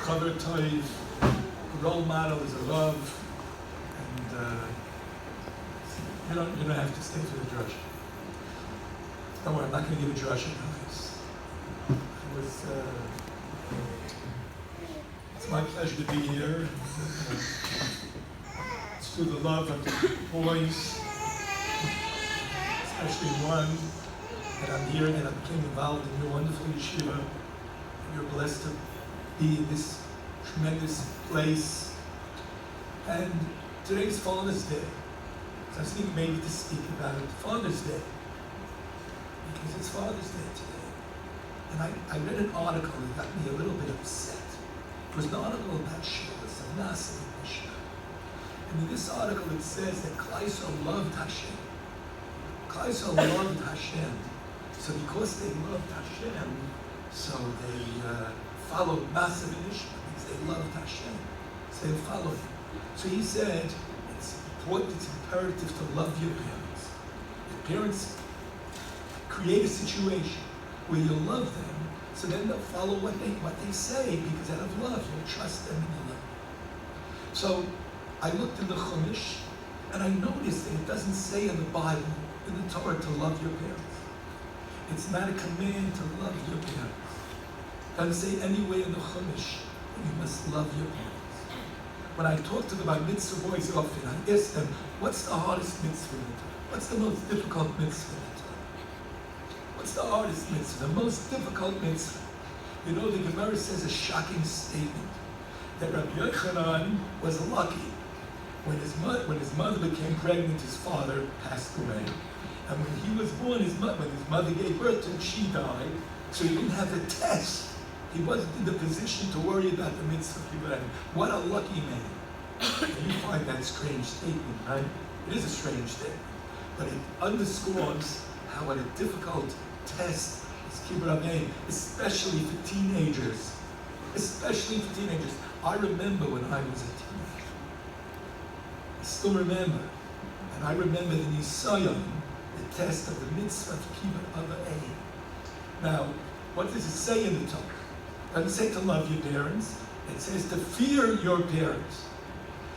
cover toiv, a role model is a love, and you don't have to stay for the drush. Don't worry, I'm not going to give a drush, guys. It's my pleasure to be here. It's through the love of the boys, especially one, that I'm here and I became involved in your wonderful yeshiva. And you're blessed to be in this tremendous place. And today's Father's Day. So I was thinking maybe to speak about it, Father's Day, because it's Father's Day today. And I read an article that got me a little bit upset. It was an article about Shabbos, of Nasa and Mishnah. And in this article it says that Klal Yisrael loved Hashem. Klal Yisrael loved Hashem. So because they loved Hashem, so they followed Nasa and Mishnah because they loved Hashem. So they followed him. So he said it's important, it's imperative to love your parents. Your parents create a situation where you love them, so then they'll follow what they say, because out of love, you'll trust them and you love them. So I looked in the Chumash, and I noticed that it doesn't say in the Bible, in the Torah, to love your parents. It's not a command to love your parents. It doesn't say anywhere in the Chumash that you must love your parents. When I talk to my mitzvah boys often, I ask them, what's the hardest mitzvah in the Torah? What's the most difficult mitzvah? What's the hardest mitzvah? The most difficult mitzvah. You know, the Gemara says a shocking statement that Rabbi Yochanan was lucky. When his mother became pregnant, his father passed away. And when he was born, when his mother gave birth to him, she died. So he didn't have the test. He wasn't in the position to worry about the mitzvah. What a lucky man. And you find that strange statement, right? It is a strange statement. But it underscores how what a difficult test is kibbutz name, especially for teenagers. Especially for teenagers. I remember when I was a teenager. I still remember. And I remember the Nisayon, the test of the mitzvah of kibbutz. Now, what does it say in the Torah? It doesn't say to love your parents. It says to fear your parents.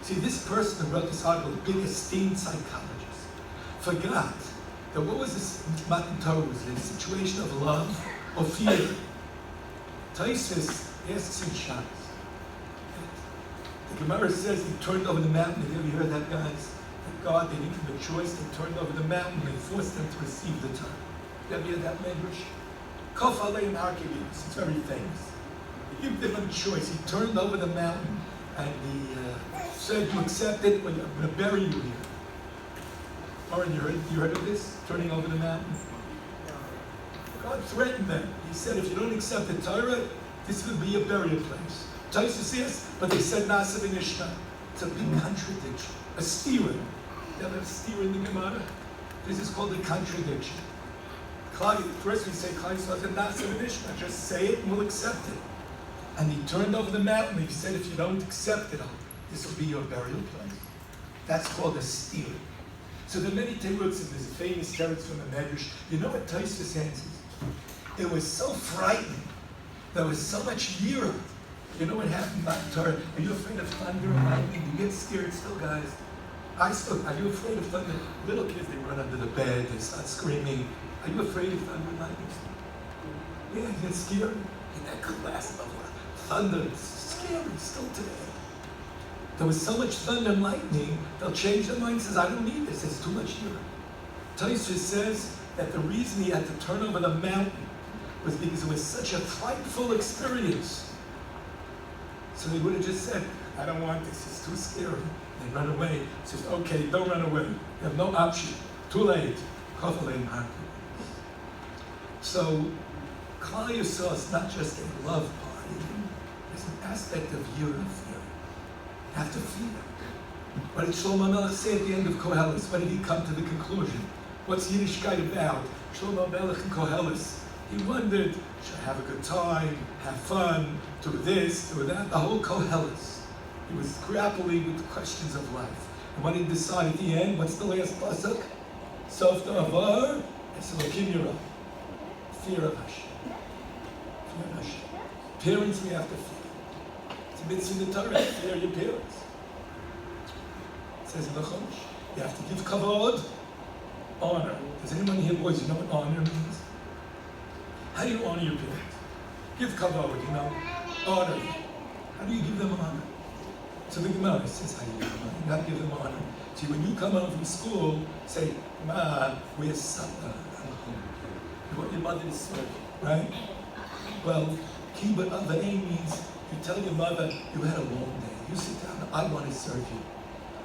See, this person who wrote this article, a big esteemed psychologist, forgot that what was this Matan Torah? Was it a situation of love or fear? Taisus asks in Shabbos. The Gemara says he turned over the mountain. Have you ever heard that, guys? That God, they didn't give them a choice. They turned over the mountain. They forced them to receive the Torah. You ever heard that Medrash? Kof Aleim Harkevus. It's very famous. He gave them a choice. He turned over the mountain and he said, "You accept it, well, I'm going to bury you here." Lauren, you heard of this? Turning over the mountain? God threatened them. He said, if you don't accept the Torah, this will be a burial place. Taisus says, but they said Nasa v'Nishma. It's a big contradiction. A steer. You have a steer in the Gemara? This is called a contradiction. First we say, Klal Yisrael said Nasa v'Nishma. Just say it and we'll accept it. And he turned over the mountain. He said, if you don't accept it, this will be your burial place. That's called a steer. So there are many teruts, and there's a famous teretz from the Medrash. You know what Taisus answers? It was so frightening. There was so much yira. You know what happened about Torah? Are you afraid of thunder and lightning? You get scared still, guys. Are you afraid of thunder? Little kids, they run under the bed, they start screaming. Are you afraid of thunder and lightning? Yeah, you get scared. In that class of thunder, it's scary still today. There was so much thunder and lightning, they'll change their mind, says, I don't need this, it's too much here. Taisus says that the reason he had to turn over the mountain was because it was such a frightful experience. So they would have just said, I don't want this, it's too scary. They run away. He says, okay, don't run away. You have no option. Too late. So, Klal Yisrael is not just a love party, there's an aspect of yira. Have to fear. What did Shlomo Melech say at the end of Koheles? When did he come to the conclusion? What's Yiddishkeit about? Shlomo Melech in Koheles. He wondered, should I have a good time, have fun, do this, do that? The whole Koheles. He was grappling with the questions of life. And what did he decide at the end? What's the last pasuk? Sof da'avar, es Elokim yirah. Fear of Hashem. Fear of Hashem. Parents, we have to fear. a mitzvah in the Torah to fear your parents. It says in the Chumash, you have to give kavod, honor. Does anyone here, boys, you know what honor means? How do you honor your parents? Give kavod, honor them. How do you give them honor? So the Gemara says how you give them honor. You have to give them honor. See, when you come home from school, say, Ma, where's supper? You want your mother to serve you, right? Well, kibbut avei means you tell your mother you had a long day. You sit down, I want to serve you.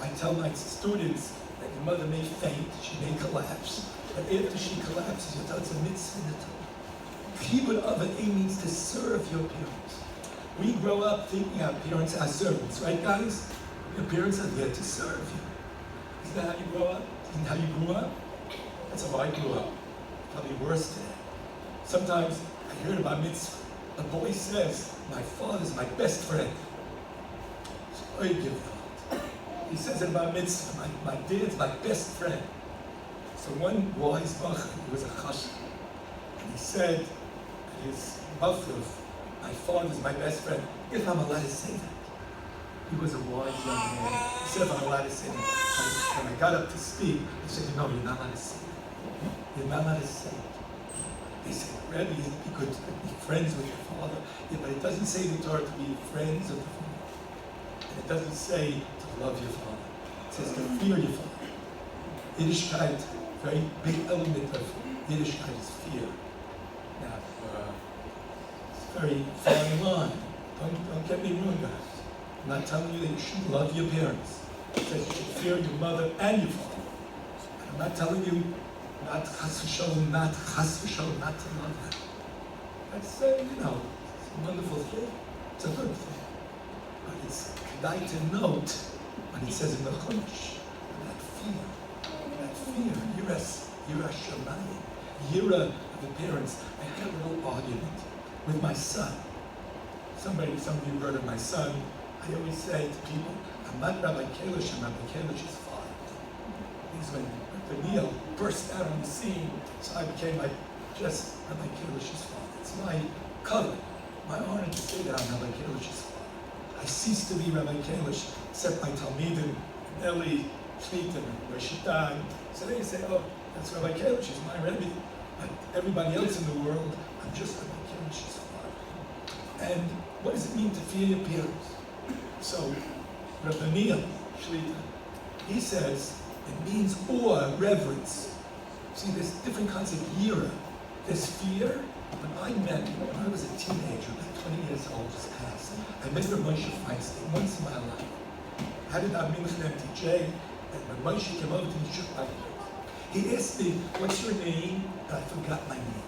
I tell my students that your mother may faint, she may collapse, but after she collapses, you tell it's a mitzvah in the Torah. Kibbut avei means to serve your parents. We grow up thinking our parents are servants, right, guys? Your parents are there to serve you. Isn't that how you grow up? Isn't how you grew up? That's how I grew up. Probably worse today. Sometimes I heard about mitzvah. A boy says, my father's my best friend. So he says it about mitzvah. My dad's my best friend. So one wise bach, he was a chassid, and he said to his mafrev, my father's my best friend, if I'm allowed to say that. He was a wise young man. He said, if I'm allowed to say that. When I got up to speak, he said, no, you're not allowed to say that. You're not allowed to say it. They said, Rebbe, you could be friends with your father. Yeah, but it doesn't say in the Torah to be friends of the father. And it doesn't say to love your father. It says to fear your father. Yiddishkeit, very big element of Yiddishkeit is fear. Now, it's a very fine line. Don't get me wrong, guys. I'm not telling you that you should love your parents. It says you should fear your mother and your father. And I'm not telling you not chas v'sholom, not to love them. That's, it's a wonderful thing. It's a good thing. But it's kedai to note when he says in the Chumash, that fear, yira shamayim, yira of the parents. I had a little argument with my son. Some of you heard of my son. I always say to people, I'm not Rabbi Kalish, I'm Rabbi Kalish's father. Because when Neil burst out on the scene, so I became just Rabbi Kalish's father. It's my cover, my honor to say that I'm Rabbi Kalish's father. I ceased to be Rabbi Kalish, except my Talmidim, Eli, Shlitim, and Rishita. So they say, oh, that's Rabbi Kalish, he's my Rebbe. But everybody else in the world, I'm just Rabbi Kalish's father. And what does it mean to fear your parents? So, Rabbi Neil, Shlita, he says it means awe, reverence. See, there's different kinds of yira. There's fear. When I was a teenager, like 20 years old, just passed, I met Rabbi Moshe Feinstein once in my life. I had an Mincha MTJ, and when Moshe came over to me, he shook my hand. He asked me, what's your name? And I forgot my name.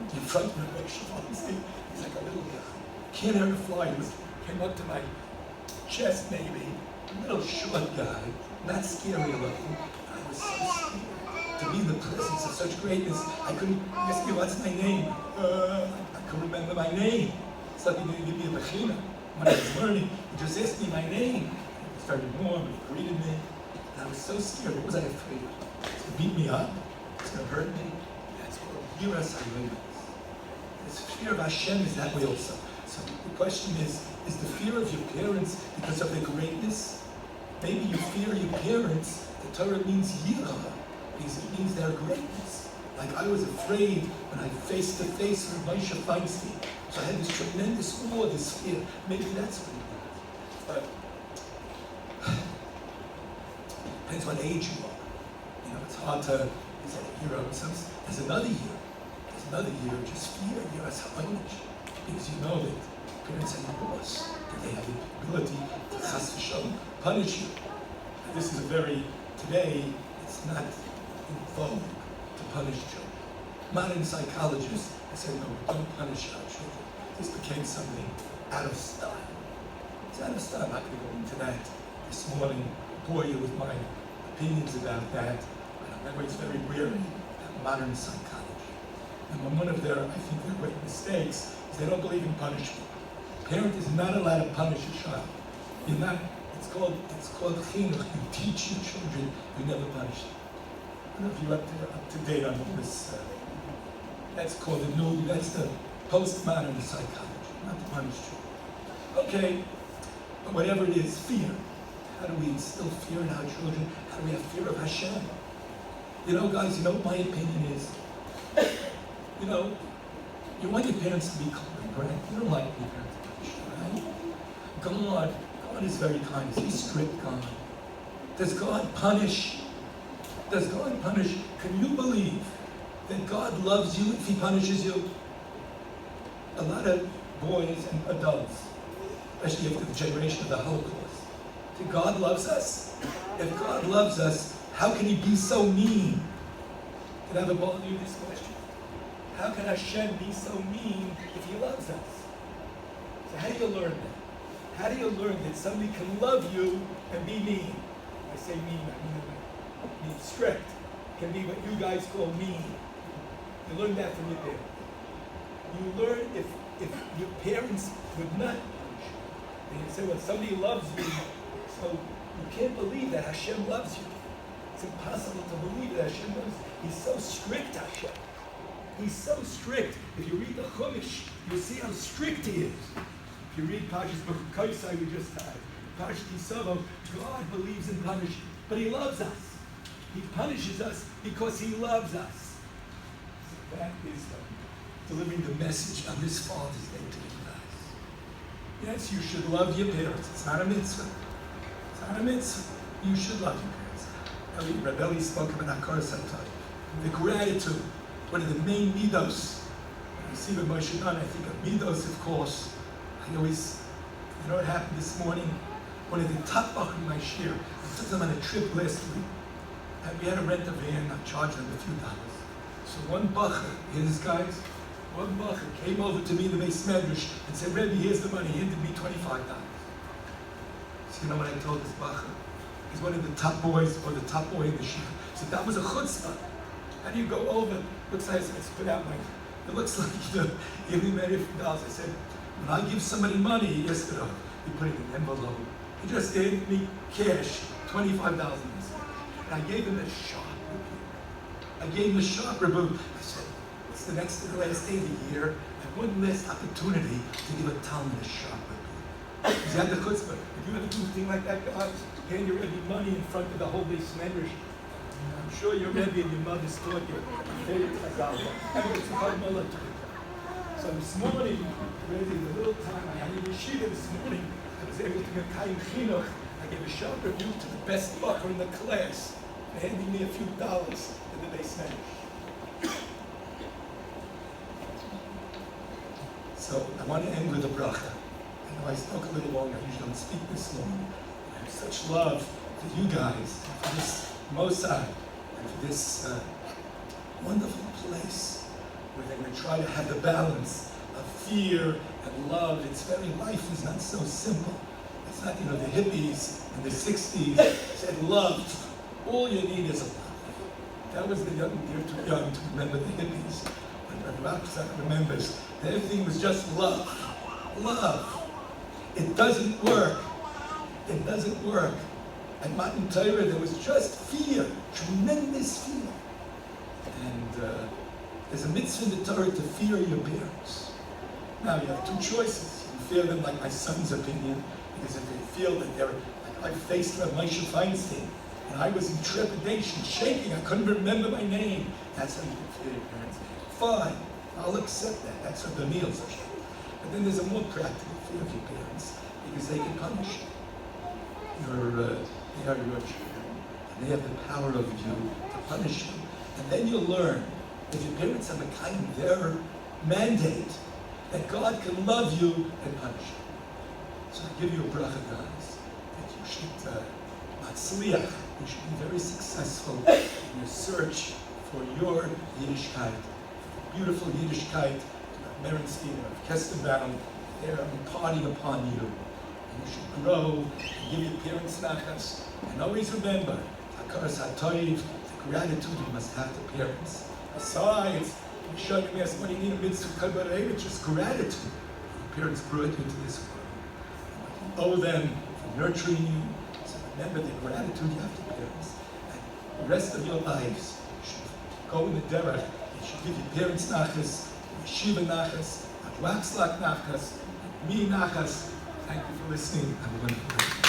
In front of Rabbi Moshe Feinstein, he's like a little guy. Can't hurt a fly. He came up to my chest, maybe, a little short guy, not scary looking. I was so scared to be in the presence of such greatness. I couldn't ask me what's my name. I couldn't remember my name. It's like he didn't give me a bechina. When I was learning, he just asked me my name. It was very warm, he greeted me, and I was so scared. What was I afraid of? It's going to beat me up? It's going to hurt me? That's called yiras haYomis. This fear of Hashem is that way also. So the question is the fear of your parents because of their greatness? Maybe you fear your parents, the Torah means yirah, because it means their greatness. Like I was afraid when I face to face with Moshe Feinstein. So I had this tremendous awe, this fear. Maybe that's what it means. But depends what age you are. It's hard to say hero. There's another year. Just fear, yiras haYomis. Because you know that parents are your boss, that they have the ability to chas v'sholom punish you. And this is today, it's not in vogue to punish children. Modern psychologists have said, no, don't punish our children. This became something out of style. It's out of style. I'm not going to go into that this morning, bore you with my opinions about that. But it's very weary about modern psychology. And one of their great mistakes is they don't believe in punishment. A parent is not allowed to punish a child. It's called chinuch. You teach your children, you never punish them. I don't know if you're up to date on this. That's the postmodern psychology, not to punish children. Okay, or whatever it is, fear. How do we instill fear in our children? How do we have fear of Hashem? You know, guys, you know what my opinion is? You know, you want your parents to be kind, right? You don't like your parents to be kind, right? God is very kind. Is He strict God? Does God punish? Does God punish? Can you believe that God loves you if He punishes you? A lot of boys and adults, especially after the generation of the Holocaust, think God loves us? If God loves us, how can He be so mean? Can I ever bother you this question? How can Hashem be so mean if He loves us? So how do you learn that? How do you learn that somebody can love you and be mean? I say mean, I mean strict. Can be what you guys call mean. You learn that from your parents. You learn if your parents would not punish you. And you say, well, somebody loves me, so you can't believe that Hashem loves you. It's impossible to believe that Hashem loves you. He's so strict, Hashem. He's so strict. If you read the Chumash, you'll see how strict He is. If you read Parshas B'Kaisai we just had, Parshas Kisavo, God believes in punishing, but He loves us. He punishes us because He loves us. So that is delivering the message on this Father's Day to you guys. Yes, you should love your parents. It's not a mitzvah. It's not a mitzvah. You should love your parents. Rebbe spoke about Akar Satai. The gratitude, one of the main midos. When I see with Moshe Don, I think of midos, of course. I always, you know what happened this morning? One of the top bach in my shir, I took them on a trip last week. And we had to rent a van, I charged them a few dollars. So one bacher, his guys, one bacher came over to me in the Bais Medrash and said, Rebbe, here's the money. He handed me $25. So you know what I told this bacher? He's one of the top boys, or the top boy in the shir. So that was a chutzpah. How do you go over? Looks like I spit out my, it looks like you give me $50. I said, when I give somebody money yesterday, he put it in an envelope. He just gave me cash, $25. And I gave him a sharp rebuke. I gave him a sharp rebuke. I said, it's the next to the last day of the year. I have one last opportunity to give a Talmud a sharp rebuke. He's had the chutzpah. If you ever do a thing like that, God, hand your Rebbe money in front of the whole Bais Medrash. I'm sure your Rebbe and your mother's taught you. So this morning, really the little time I had in Yeshiva this morning, I was able to get Kaim Chinuch. I gave a sharp review to the best bacher in the class, handing me a few dollars in the Bais Medrash. So I want to end with a bracha. I know I spoke a little long, I usually don't speak this long. I have such love for you guys, for this Mossad, and for this wonderful place where they're going to try to have the balance of fear and love. Its very life is not so simple. It's not, the hippies in the 60s said love. All you need is a love. That was the young, you're too young to remember the hippies. But Rabbi remembers that everything was just love. Love. It doesn't work. It doesn't work. At Matan Torah, there was just fear, tremendous fear. And there's a mitzvah in the Torah to fear your parents. Now, you have two choices. You can fear them like my son's opinion, because if they feel that they're, like I faced Rabbi Moshe Feinstein, and I was in trepidation, shaking, I couldn't remember my name. That's how you can fear your parents. Fine, I'll accept that. That's what the meals are. But then there's a more practical fear of your parents, because they can punish you. They are your children, and they have the power over you to punish you. And then you'll learn that your parents have a kind of their mandate that God can love you and punish you. So I give you a bracha, guys, that you should matzliach, you should be very successful in your search for your Yiddishkeit, beautiful Yiddishkeit, Merenstein, of Kestenbaum. They're imparting upon you. And you should grow and give your parents nachas. And always remember, hakaras hatoiv, the gratitude you must have to parents. Besides, you show me as what you need a mitzvah kabarei, which is gratitude. Your parents brought you into this world. And what you owe them for nurturing you. So remember the gratitude you have to parents. And the rest of your lives, you should go in the derech. You should give your parents nachas, yeshiva nachas, at waxlak nachas, me nachas. Thank you for listening. Have a wonderful day.